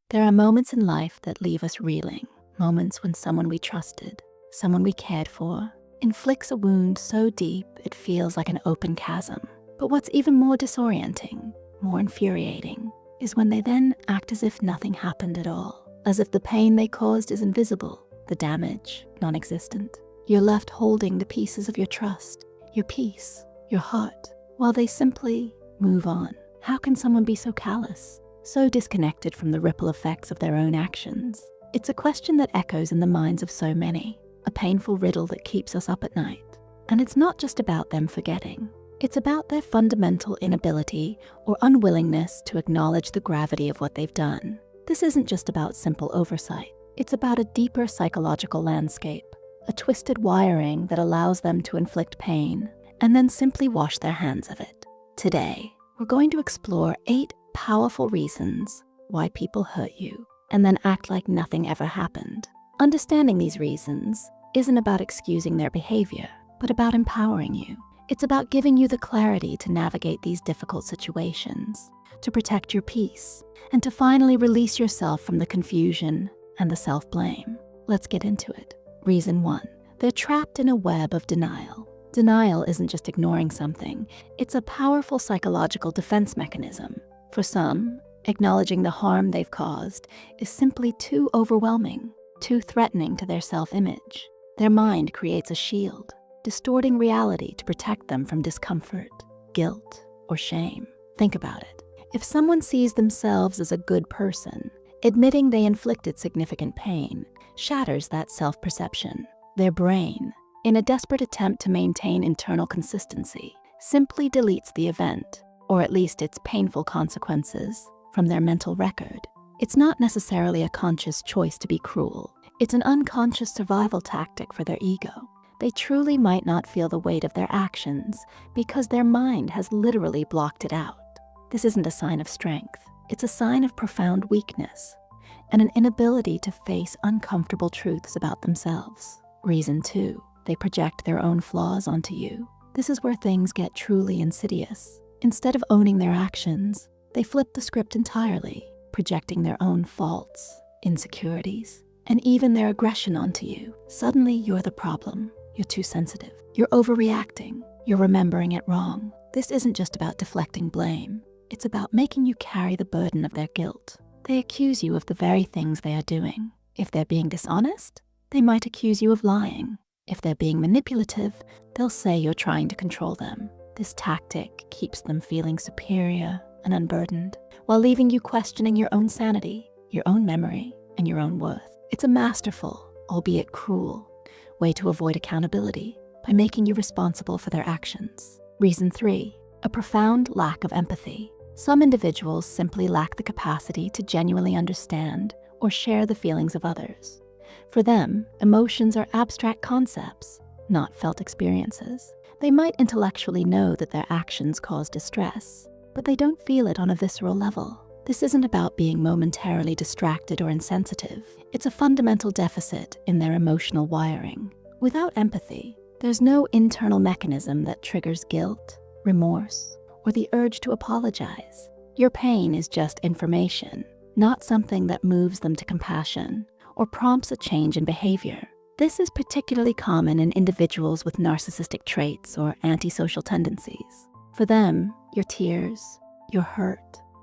There are moments in life that leave us reeling, moments when someone we trusted, someone we cared for, inflicts a wound so deep it feels like an open chasm. But what's even more disorienting, more infuriating, is when they then act as if nothing happened at all, as if the pain they caused is invisible, the damage non-existent. You're left holding the pieces of your trust, your peace, your heart, while they simply move on. How can someone be so callous, so disconnected from the ripple effects of their own actions? It's a question that echoes in the minds of so many, a painful riddle that keeps us up at night. And it's not just about them forgetting. It's about their fundamental inability or unwillingness to acknowledge the gravity of what they've done. This isn't just about simple oversight. It's about a deeper psychological landscape, a twisted wiring that allows them to inflict pain and then simply wash their hands of it. Today, we're going to explore 8 powerful reasons why people hurt you and then act like nothing ever happened. Understanding these reasons isn't about excusing their behavior, but about empowering you. It's about giving you the clarity to navigate these difficult situations, to protect your peace, and to finally release yourself from the confusion and the self-blame. Let's get into it. Reason 1. They're trapped in a web of denial. Denial isn't just ignoring something, it's a powerful psychological defense mechanism. For some, acknowledging the harm they've caused is simply too overwhelming, too threatening to their self-image. Their mind creates a shield, distorting reality to protect them from discomfort, guilt, or shame. Think about it. If someone sees themselves as a good person, admitting they inflicted significant pain shatters that self-perception. Their brain, in a desperate attempt to maintain internal consistency, simply deletes the event, or at least its painful consequences, from their mental record. It's not necessarily a conscious choice to be cruel. It's an unconscious survival tactic for their ego. They truly might not feel the weight of their actions because their mind has literally blocked it out. This isn't a sign of strength. It's a sign of profound weakness and an inability to face uncomfortable truths about themselves. Reason 2. They project their own flaws onto you. This is where things get truly insidious. Instead of owning their actions, they flip the script entirely, projecting their own faults, insecurities, and even their aggression onto you. Suddenly, you're the problem. You're too sensitive. You're overreacting. You're remembering it wrong. This isn't just about deflecting blame. It's about making you carry the burden of their guilt. They accuse you of the very things they are doing. If they're being dishonest, they might accuse you of lying. If they're being manipulative, they'll say you're trying to control them. This tactic keeps them feeling superior and unburdened, while leaving you questioning your own sanity, your own memory, and your own worth. It's a masterful, albeit cruel, way to avoid accountability by making you responsible for their actions. Reason 3. A profound lack of empathy. Some individuals simply lack the capacity to genuinely understand or share the feelings of others. For them, emotions are abstract concepts, not felt experiences. They might intellectually know that their actions cause distress, but they don't feel it on a visceral level. This isn't about being momentarily distracted or insensitive. It's a fundamental deficit in their emotional wiring. Without empathy, there's no internal mechanism that triggers guilt, remorse, or the urge to apologize. Your pain is just information, not something that moves them to compassion or prompts a change in behavior. This is particularly common in individuals with narcissistic traits or antisocial tendencies. For them, your tears, your hurt,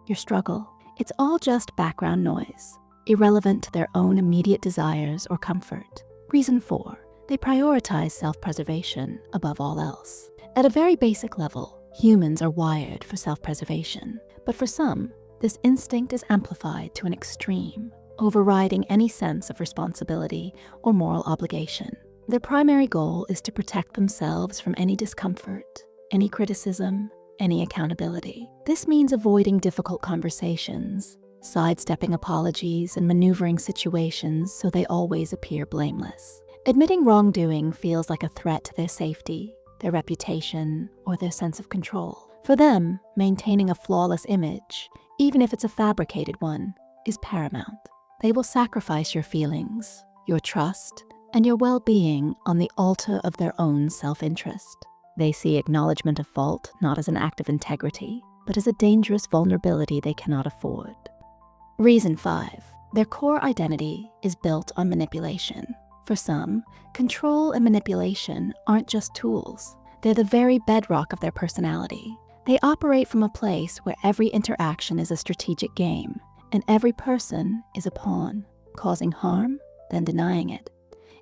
your struggle, it's all just background noise, irrelevant to their own immediate desires or comfort. Reason 4. They prioritize self-preservation above all else. At a very basic level, humans are wired for self-preservation, but for some, this instinct is amplified to an extreme, overriding any sense of responsibility or moral obligation. Their primary goal is to protect themselves from any discomfort, any criticism, any accountability. This means avoiding difficult conversations, sidestepping apologies, and maneuvering situations so they always appear blameless. Admitting wrongdoing feels like a threat to their safety, their reputation, or their sense of control. For them, maintaining a flawless image, even if it's a fabricated one, is paramount. They will sacrifice your feelings, your trust, and your well-being on the altar of their own self-interest. They see acknowledgement of fault not as an act of integrity, but as a dangerous vulnerability they cannot afford. Reason 5. Their core identity is built on manipulation. For some, control and manipulation aren't just tools. They're the very bedrock of their personality. They operate from a place where every interaction is a strategic game, and every person is a pawn. Causing harm, then denying it,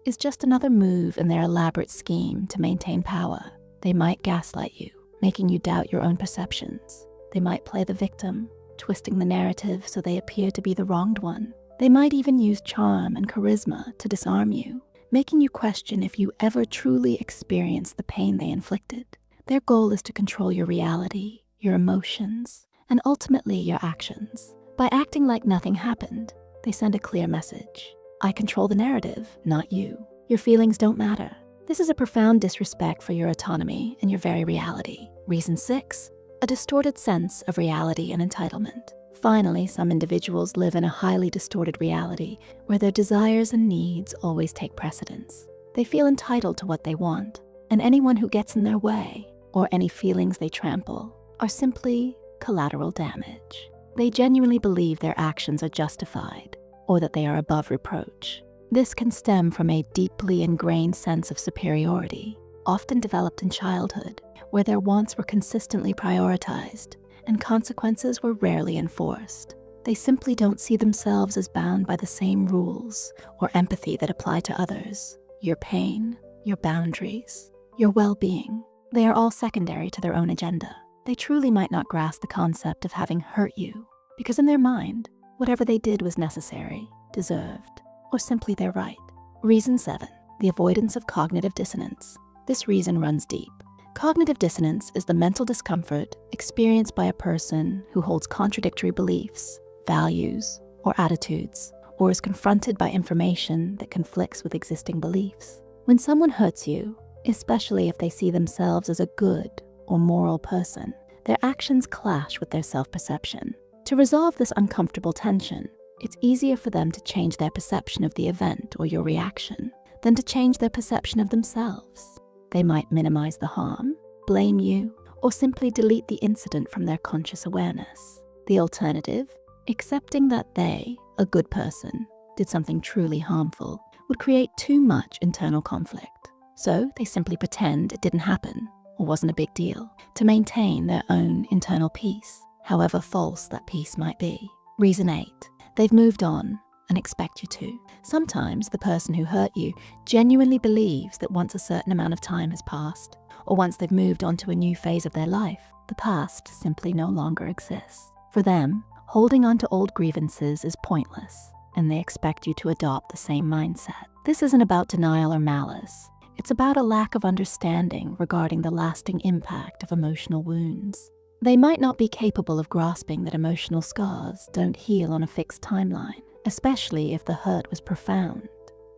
is just another move in their elaborate scheme to maintain power. They might gaslight you, making you doubt your own perceptions. They might play the victim, twisting the narrative so they appear to be the wronged one. They might even use charm and charisma to disarm you, making you question if you ever truly experienced the pain they inflicted. Their goal is to control your reality, your emotions, and ultimately your actions. By acting like nothing happened, they send a clear message. I control the narrative, not you. Your feelings don't matter. This is a profound disrespect for your autonomy and your very reality. Reason 6, a distorted sense of reality and entitlement. Finally, some individuals live in a highly distorted reality where their desires and needs always take precedence. They feel entitled to what they want, and anyone who gets in their way, or any feelings they trample, are simply collateral damage. They genuinely believe their actions are justified, or that they are above reproach. This can stem from a deeply ingrained sense of superiority, often developed in childhood, where their wants were consistently prioritized and consequences were rarely enforced. They simply don't see themselves as bound by the same rules or empathy that apply to others. Your pain, your boundaries, your well-being, they are all secondary to their own agenda. They truly might not grasp the concept of having hurt you, because in their mind, whatever they did was necessary, deserved, or simply their right. Reason 7, the avoidance of cognitive dissonance. This reason runs deep. Cognitive dissonance is the mental discomfort experienced by a person who holds contradictory beliefs, values, or attitudes, or is confronted by information that conflicts with existing beliefs. When someone hurts you, especially if they see themselves as a good or moral person, their actions clash with their self-perception. To resolve this uncomfortable tension, it's easier for them to change their perception of the event or your reaction than to change their perception of themselves. They might minimize the harm, blame you, or simply delete the incident from their conscious awareness. The alternative, accepting that they, a good person, did something truly harmful, would create too much internal conflict. So they simply pretend it didn't happen or wasn't a big deal to maintain their own internal peace, however false that peace might be. Reason 8, they've moved on and expect you to. Sometimes the person who hurt you genuinely believes that once a certain amount of time has passed, or once they've moved on to a new phase of their life, the past simply no longer exists. For them, holding on to old grievances is pointless, and they expect you to adopt the same mindset. This isn't about denial or malice. It's about a lack of understanding regarding the lasting impact of emotional wounds. They might not be capable of grasping that emotional scars don't heal on a fixed timeline, especially if the hurt was profound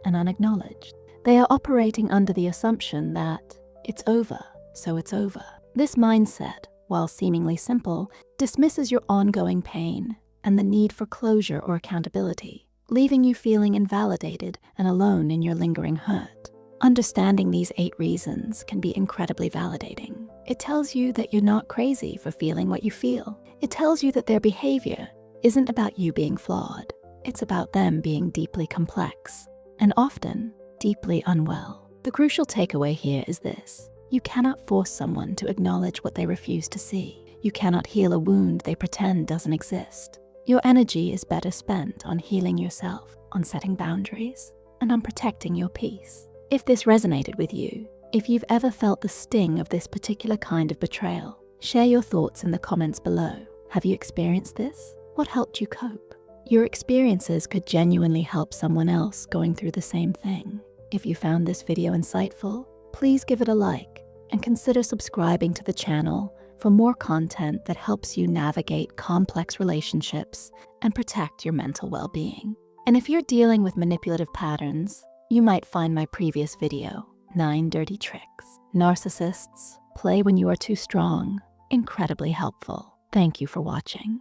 and unacknowledged. They are operating under the assumption that it's over, so it's over. This mindset, while seemingly simple, dismisses your ongoing pain and the need for closure or accountability, leaving you feeling invalidated and alone in your lingering hurt. Understanding these 8 reasons can be incredibly validating. It tells you that you're not crazy for feeling what you feel. It tells you that their behavior isn't about you being flawed. It's about them being deeply complex and often deeply unwell. The crucial takeaway here is this: you cannot force someone to acknowledge what they refuse to see. You cannot heal a wound they pretend doesn't exist. Your energy is better spent on healing yourself, on setting boundaries, and on protecting your peace. If this resonated with you, if you've ever felt the sting of this particular kind of betrayal, share your thoughts in the comments below. Have you experienced this? What helped you cope? Your experiences could genuinely help someone else going through the same thing. If you found this video insightful, please give it a like and consider subscribing to the channel for more content that helps you navigate complex relationships and protect your mental well-being. And if you're dealing with manipulative patterns, you might find my previous video, 9 Dirty Tricks Narcissists Play When You Are Too Strong, incredibly helpful. Thank you for watching.